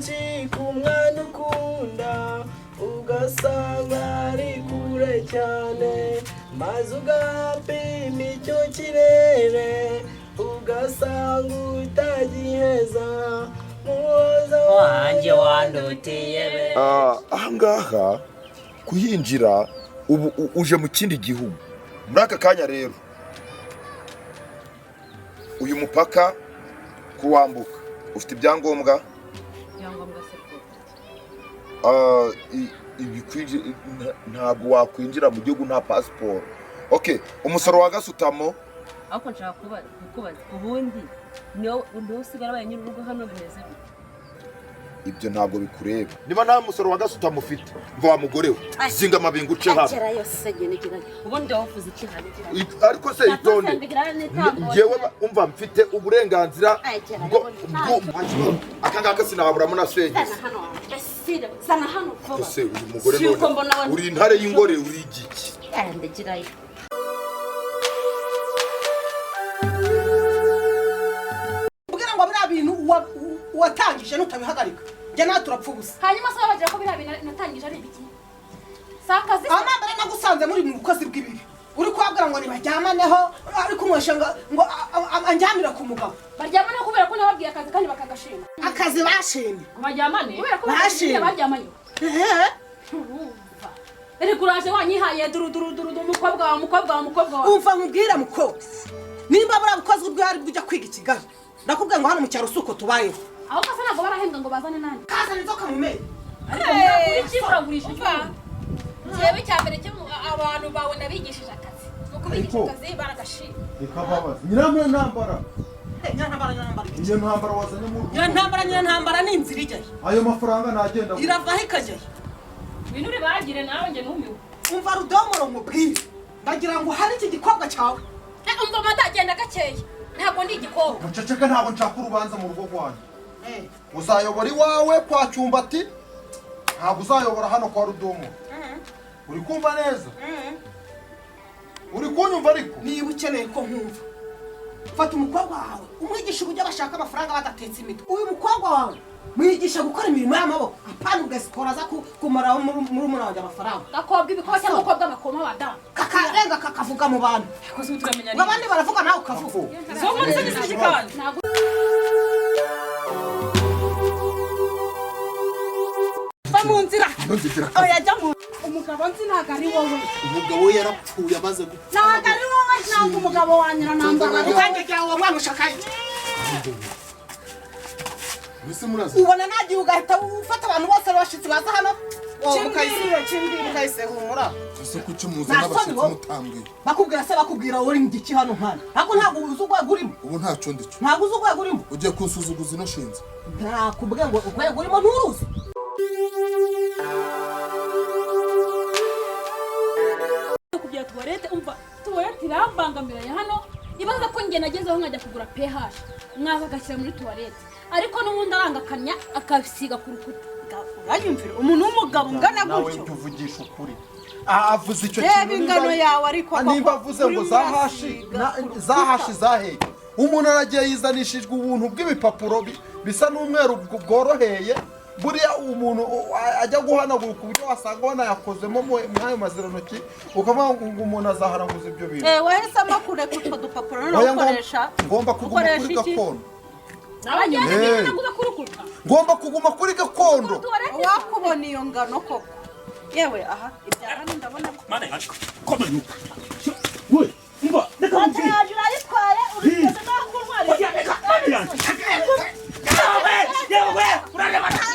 kenshi ku mwana ukunda ugasanga ari kure cyane maze ugapima icyo kirere ugasanga utagiheza muhoza wanjye wandutiye ahangaha kuyinjira ubu uje mu kindi gihugu muri aka kanya rero uyu mupaka kuwambuka ufite ibyangombwa ntabwo wakwinjira mu gihugu nta pasiporo. Okay, umusoro wa gasutamo ako nshaka kubaza ubundi niyo usigara abanyiri urugo hano bimeze ibyo ntabwo bikureba. Niba nta musoro wa gasutamo ufite mva wa mugore we zinga amabingu uce hano akera yose genegera ubundi wavuze iki hano ariko se itonde ngewe umva mfite uburenganzira bwo akangaka sinaburamo na senge sana hano vuba se uyu mugore none uri intare y'ingore uri igiki ndegirayo ubwira ngo bira bintu watangije nutabihagarika njye naturapfa ubusa hanyuma se bagira ko bira bintu natangije ari ibiki sakazi amambara nagusanze muri mu bukozi bw'ibibi uri kwabwira ngo nibajyamaneho ariko umweshenga ngo anjyamira ku mugabo baryamane kubera ko nababwiye akazi kandi bakagashima akazi bashimye baryamane kubera ko baryamanye ere kuraje wanyihaye duru umukobwa umva nkubwira muko nimba bura bukozi bw'ari bujya kwiga Kigali ndakubwiye ngo hano mu cyaro suko tubayeho aho kasa ntabwo barahembwa ngo bazane nande kazana inzoka mu meye ariko muri kuragurisha jewe cyambere cyo abantu bawe nabigishije akazi nuko bigisha akazi baragashima ikababaza Nyirantambara Nyirantambara wazanye mu Nyirantambara ni inzira ijyayo ayo mafaranga nagenda iravaho ikajyayo bintu ribagire nawe nge numiwe umva rudomoro nkubwire ndagira ngo hari iki gikobwa cyawe umva madagenda gakeya ntabwo ndi igikobwa muceceka ntabwo nshaka urubanza mu rugo rwanyu uzayobora iwawe kwa Cyumbati ntabwo uzayobora hano kwa Rudomo uri kumva neza uri kunyumva ariko niba ukeneye ko nkumva fata umukobwa wawe umwigisha uburyo bashaka amafaranga badatetse imitwe uyu mukobwa wawe mwigisha gukora imirimo y'amaboko apana ugasikora za kumara muri umunawajya amafaranga gakobwa ibikoba cyangwa gakobwa gakoma wadamu kakarenga kakavuga mu bantu abandi baravuga nawe ukavuga zo muri se kandi mu nzira yajya mu umugabo nzi ntabwo ari wowe umugabo we yarapfuye amaze gupfa ntabwo ari wowe ntabwo umugabo wa Nyirantambara kandi jyawe uwo mwana ushakaye ubona nagiye ugahita ufata abantu bose bashitsi baza hano ukayise humura ese kuki muza n'abashitsi mutambwe bakubwira se bakubwira uri ngiki hano nkana ariko ntabwo uzi urwego urimo ubu ntacyo ndico ntabwo uzi urwego urimo ugiye kunsuzuguza ino shinze nakubwiye ngo urwego urimo nturuzi kubya tuwarete umva tuwarete irambangamiranye hano ibaza ko nge nagezeho nkajya kugura pH mwaza agashyira muri tuwarete ariko n'ubundi arangakanya akabisiga ku rukuta uranyumvira umuntu w'umugabo ungana gutyo nawe uvugisha ukuri avuze icyo kintu ingano yawe ariko nimba avuze ngo zahashi zaheye umuntu aragiye yizanishijwe ubuntu bw'ibipapuro bisa n'umweru bworoheye buriya umuntu ajya guhanagura ku buryo wasanga wanayakozemo mwayo mazirantoki ukavuga ngo umuntu azaharanguza ibyo bintu wahise amakure kutwo dupapuro no gukoresha ngomba kuguma kuri gakondo ngomba kuguma kuri gakondo wakubona iyo ngano koko yewe aha ibyara ndabona mane ariko komenu we umva reka hajura yitwaye urigeze nakurwari yewe urane bana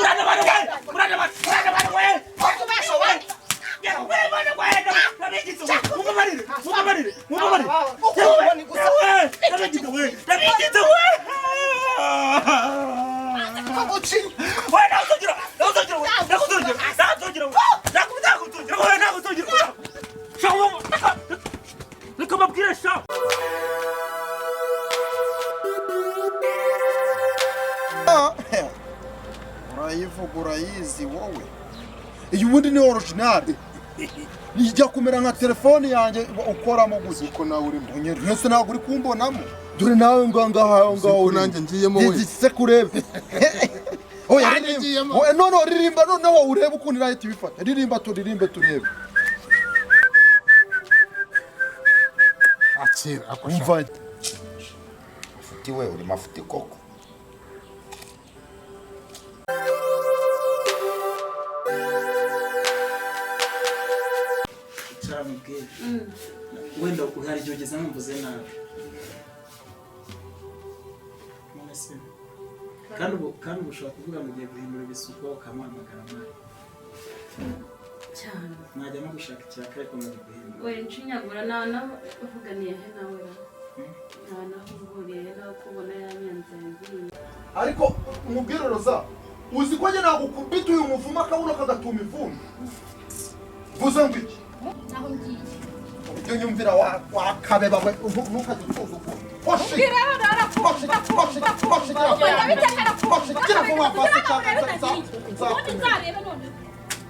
urayivugura yizi wowe iyi ubundi ni original nijya kumera nka telefone yanjye ukoramo gusa uko nawe uri mbonye rese ntabwo uri kumbonamo dore nawe ngaho nanjye ngiyemo we se kurebe oya ririmba oya none ririmba noneho urebe ukuntu irahita ibifata ririmba turebe akira umva Futi we uri mafuti koko. Cyamubwiye wenda uhari igihe ugeze mvuze nabi mwese kandi ushobora kuvuga mu gihe guhindura ibisuko ukamuhamagara mari cyane najya no gushaka icyaka ariko mu guhindura we nshinyagura nawe uvuganiye he nawe naho uhuriye nawe kubona yanyanze ngiye ariko umubwire Roza uzi ko njye nagukubita uyu muvumo akabona kagatuma ivumbi vuze ngo iki naho ngiye ibyo nyumvira wakabeba we ntukajya utuza uko hoshi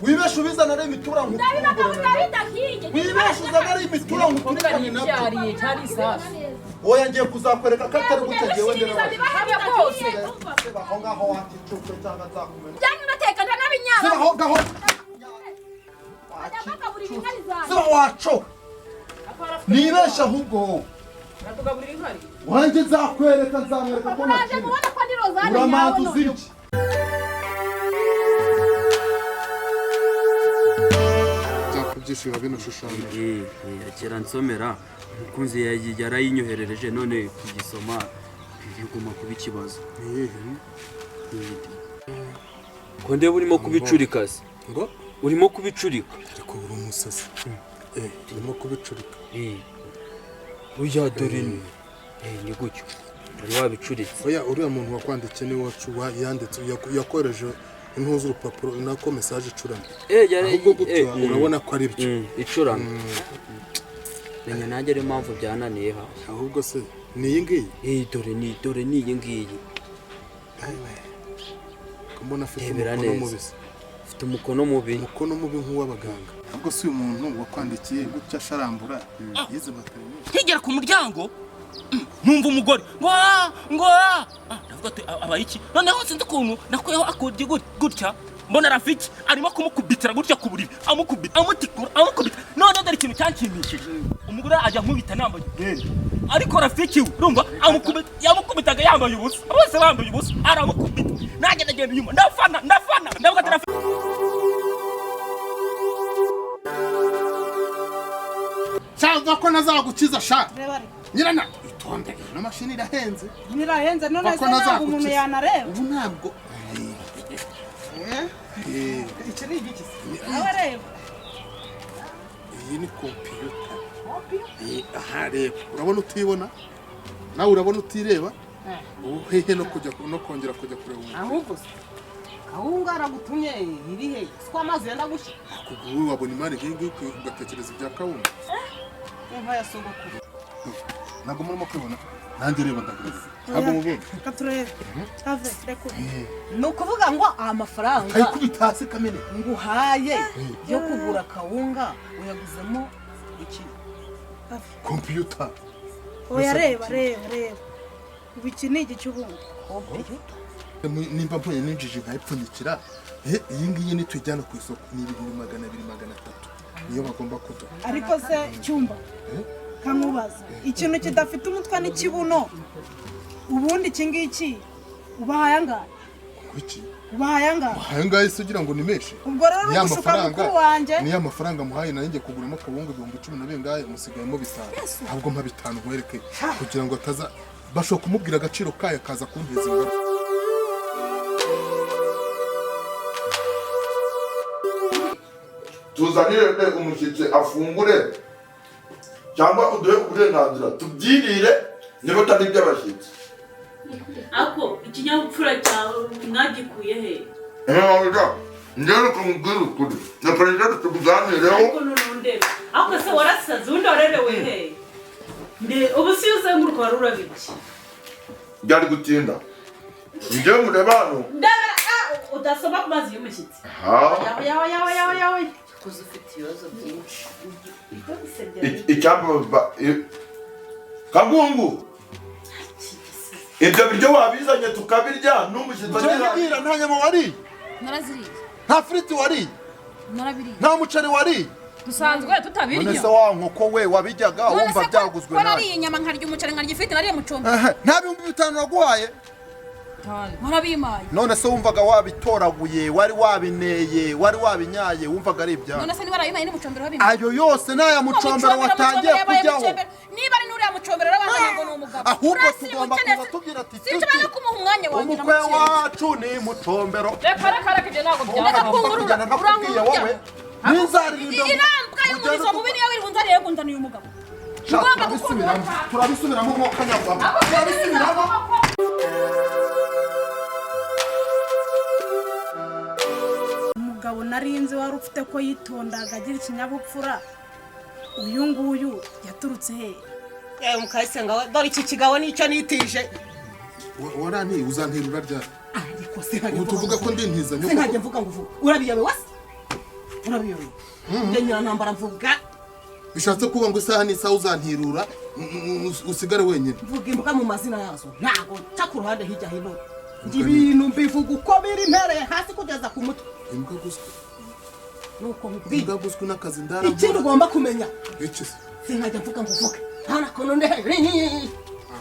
wibeshe ubizana ari imitura wibeshe uzana ari imitura nguturikane nabyo oya ngiye kuzakwereka ko atari gutya ngewe aho ngaho waticuke cyangwa nzakumena aho ngaho ziba waco nibeshe ahubwo wanjye nzakwereka ko nakiri uramanza uziki byishura bino shushanya kera nsomera umukunzi yarayinyoherereje none kugisoma biguma kuba ikibazo ko ndeba urimo kubicurika se ngo urimo kubicurika ariko uri umusazi urimo kubicurika uya dore ni gutyo wari wabicuritse oya uriya muntu wakwandikiye ni wacu yanditse yakoreje intuza urupapuro nako message icurana ahubwo gutyo urabona ko ari byo icurana menya nanjye ari impamvu byananiye ha ahubwo se ni iyi ngiyi dore ni iyi ngiyi mbona afite umukono mubi afite umukono mubi nk'uw'abaganga ahubwo si uyu muntu wakwandikiye gutya asharambura yize materinite nkigera ku muryango numva umugore ngo ndavuga ati abaye iki noneho sinzi ukuntu nakuyeho akodi gutya mbona rafiki arimo kumukubitira gutya ku buriri amutikura none dore ikintu cyanshimishije umugore ajya nkubita nambaye imyenda ariko rafiki we urumva yamukubitaga yambaye ubusa bose bambaye ubusa aramukubita nanjye ndagenda inyuma ndafana ndavuga ati rafiki cyangwa ko nazagukiza sha nyirana itonde no mashini irahenze none se ntabwo umuntu yanareba ubu ntabwo iki ni igiki nawe reba iyi ni computer aha reba urabona utibona nawe urabona utireba hehe no kongera kujya kureba ahubwo ahunga aragutumye iri he siko amazi yenda gushya kuguwe wabona imari ngingi ugatekereza ibya kawunga nka yasogokuru ntabwo murimo kwibona nanjye reba ndaguze ntabwo mubona katurebe ave reko ni ukuvuga ngo amafaranga kayikubita hasi kamene nguhaye yo kugura kawunga uyaguzemo iki computer oya reba iki ni iki cy'ubundi nimba mpuye ninjije nkayipfunyikira iyi ngiyi nitujyana ku isoko ni 200-300 niyo bagomba kuduha ariko se cyumba kamubaza ikintu kidafite umutwe n'ikibuno ubundi iki ngiki ubahaye angahe kuki ubahaye angahe se ugira ngo ni menshi ubwo rero urushuka mukuru wanjye niyo amafaranga muhaye nanjye kuguramo akabungu 10,000 ngahe musigayemo 5 ahubwo mpa 5 nkwereke kugira ngo ataza bashobora kumubwira agaciro kayo kaza kunteza ingaro tuzanire umushyitsi afungure cyangwa uduhe uburenganzira tubyirire niba utari iby'abashyitsi ako ikinyabupfura cyawe mwagikuye he njyewe kumubwira ukuri na perezida tukuganireho ariko nurundebe ako se warasaze undi warerewe he ubu si uzenguruka wari urabiki byari gutinda njyewe mureba hano udasoma ku mazi y'umushyitsi yawe kuko ufite ibibazo byinshi icyampa kagungu ibyo biryo wabizanye tukabirya n'umushyitsi Ngira nta nyama wari. naraziriye Nta friti wari. narabiriye Nta muceri wari. dusanzwe tutabirya None se wa nkoko we wabijyaga wumva byaguzwe nawe nariye inyama nkarya umuceri nkarya ifite nariye mucumbi nta bihumbi 5 naguhaye. murabimaye None se wumvaga wabitoraguye wari wabineye wari wabinyaye wumvaga ari ibya. none se niba arabimaye n'umucombero wabimaye Ayo yose naya mucombero watangiye kujyaho. niba ari nuriya mucombero rabanza ngo ni umugabo ahubwo tugomba kuza tugira ati sinshobora kumuha umwanya wanjye umukwe wacu ni mucombero. reka ibyo ntabwo byaba nakubwiye wowe n'inzaririmbe irambwa y'umurizo mubi niyo wiri bunzariye gunzaniye umugabo turabisubiramo mu kanyarwanda turabisubiramo. umugabo narinzi wari ufite ko yitondaga agira ikinyabupfura uyu nguyu yaturutse he mukayisenga dore iki kigabo nicyo nitije warani uzanterura ryari ariko se ubu tuvuga ko ndi ntiza se nkajya mvuga ngo uvuga urabiyobe wase urabiyobe Nyirantambara mvuga bishatse kuba ngo isaha n'isaha uzantirura usigare wenyine mvuga imbuga mu mazina yazo ntago ca ku ruhande hirya hino ibintu mbivuga uko biri mpereye hasi kugeza ku mutwe imbwa guswe nuko mubwiye imbwa guswe n'akazi ndara ikindi ugomba kumenya iki se nkajya mvuga ngo uvuge ntana kono nde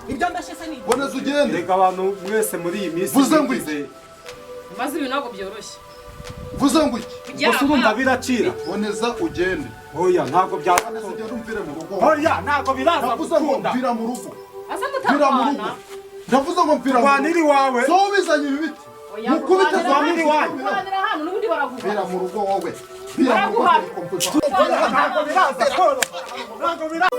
ibyo mbashe se ni boneza ugende reka abantu mwese muri iyi minsi vuze ngo iki maze ibi ntabwo byoroshye vuze ngo iki gusa urumva biracira boneza ugende oya ntabwo byaza umvire mu rugo oya ntabwo biraza ndavuze ngo mvira mu rugo asa mvira mu rugo ndavuze ngo mvira mu rugo waniri wawe so bizanye ibi biti mukubite waniri wawe kuranira hano n'ubundi baravuga mvira mu rugo wowe mvira mu rugo ntabwo biraza ntabwo biraza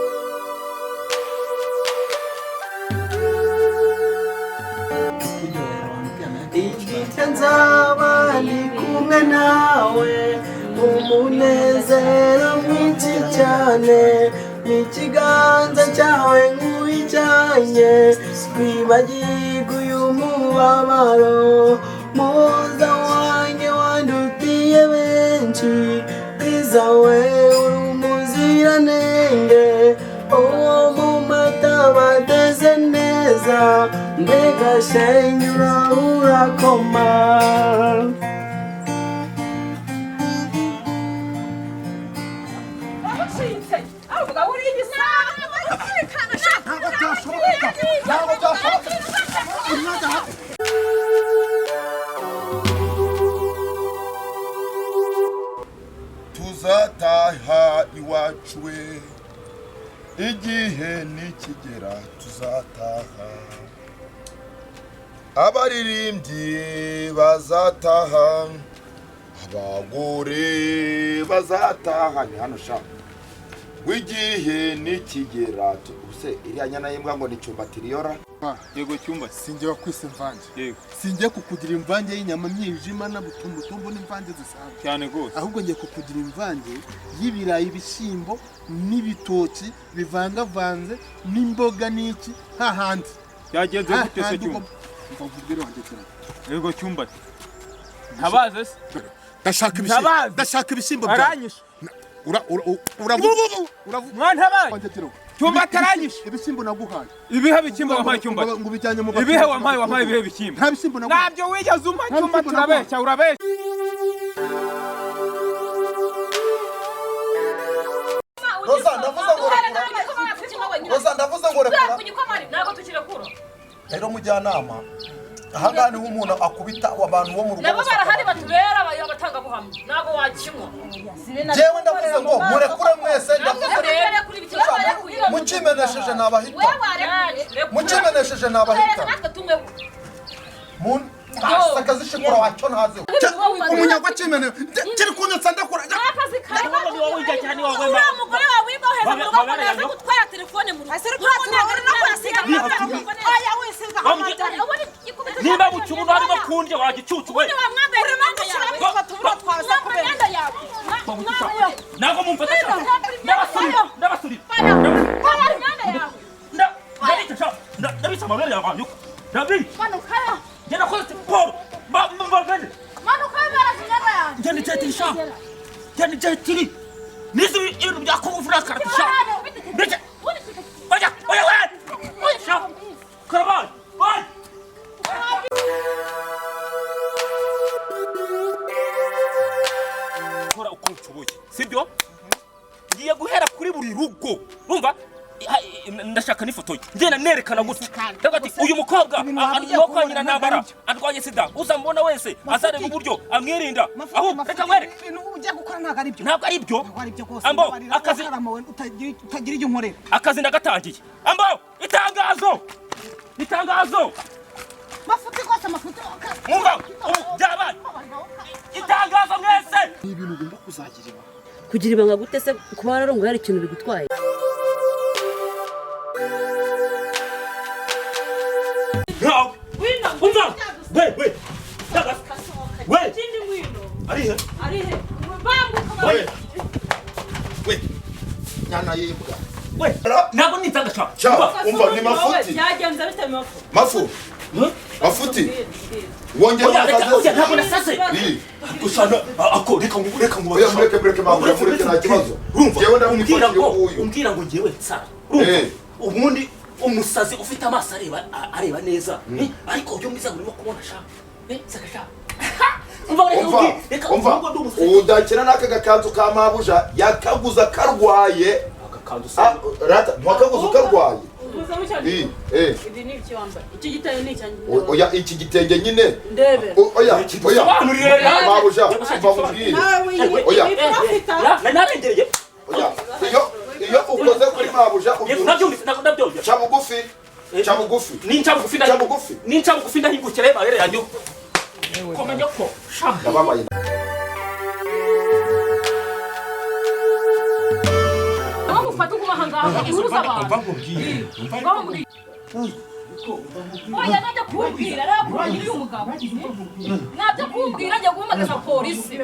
igihe nzaba ndi kumwe nawe umunezero mwinshi cyane n'ikiganza cyawe nk'uwijyanye twibagirwe uyu mubabaro muza wanjye wandutiye benshi biza we uri umuziranenge uwo mu mata bateze neza mbega shenyura urakoma tuzataha iwacu we igihe nikigera tuzataha abaririmbyi bazataha abagore bazataha ni hano sha w'igihe nikigera use iriya nyana y'imbwa ngo ni Cyumbati riyora yego Cyumbati sinjye wakwise mvange yego sinjye kukugira imvange y'inyama myijima n'abutumbutumbu n'imvange zisanzwe cyane gose ahubwo ngiye kukugira imvange y'ibirayi ibishyimbo n'ibitoki bivangavanze n'imboga n'iki ntahandi yagenze gute se Cyumbati mvugire wanjye cyane yego Cyumbati ntabaze se ndashaka ibishyimbo aranyisha mwana habaye Cyumbati aranyisha ibishyimbo naguhaye ibihe bishyimbo wampaye Cyumbati ngo bijyanye mu ibihe wampaye ibihe bishyimbo nta bishyimbo naguhaye nabyo wigeze umpa Cyumbati urabeshya ndavuze ngo rekura ntabwo tukirekura rero mujyanama ahangaha niho umuntu akubita abantu bo mu rugo nabo barahari batubera abatangabuhamya ntabwo wakinywa jewe ndavuze ngo murekure mwese mukimenesheje nabahita mukimenesheje nabahita akazi shikura wacyo ntazeho umunyagwa kimene kiri kunyotsa ndakura akazi kawe uriya mugore wawe wiga uheza mu rugo yaza gutwara telefone mu rugo aya wisiga amatara niba bucyumuntu harimo kundya wagicucu we ntabwo mumfata ndabasuri ndabitsa amabere yawe wanyuka ndabi ngenda koze siporo mbagane ngenda icetiri ngenda icetiri nizi ibintu byakuvura karatisha ndetse oya karabani sibyo ngiye guhera kuri buri rugo urumva ndashaka n'ifoto ye ngenda nerekana gutya ndavuga ati uyu mukobwa arimo kwa Nyirantambara arwaye sida uzambona wese azareba uburyo amwirinda aho reka mwere ujya gukora ntabwo ari byo ambo akazi utagira ijyo nkorera akazi ndagatangiye ambo itangazo mafuti kose mafuti umva byabaye itangazo mwese ni ibintu ugomba kuzagira kugira ibanga gute se kuba wararongoye hari ikintu bigutwaye Now, umva we Chini mwino. arihe we nyana yibwa we ntabwo nitanga cha umva ni mafuti Byagenze bite mafuti wongera akazi ntabwo nasase usana ako reka ngo oya mureke mureke nta kibazo jewe ndamwifashe uyu umbwira ngo ngewe nsara ubundi umusazi ufite amaso areba neza ariko uyu mwiza urimo kubona sha umva udakina n'aka gakanzu ka mabuja yakaguza karwaye rata ntwakaguza karwaye Ibi ni iki wambaye? Iki gitenge ni icyanjye. oya iki gitenge nyine Ndebe. oya mabuja umva mubwire oya narengereye oya iyo ukoze kuri mabuja cha bugufi ninca bugufi ndahingukira y'amabere yanyu komenya ko ndababaye Ufata ukubaha ngaho ihuruza abantu. Oya najya kumbwira rakubwira uyu mugabo. Nabyo kumbwira njya guhamagaza polisi.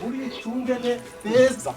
uri cyungene neza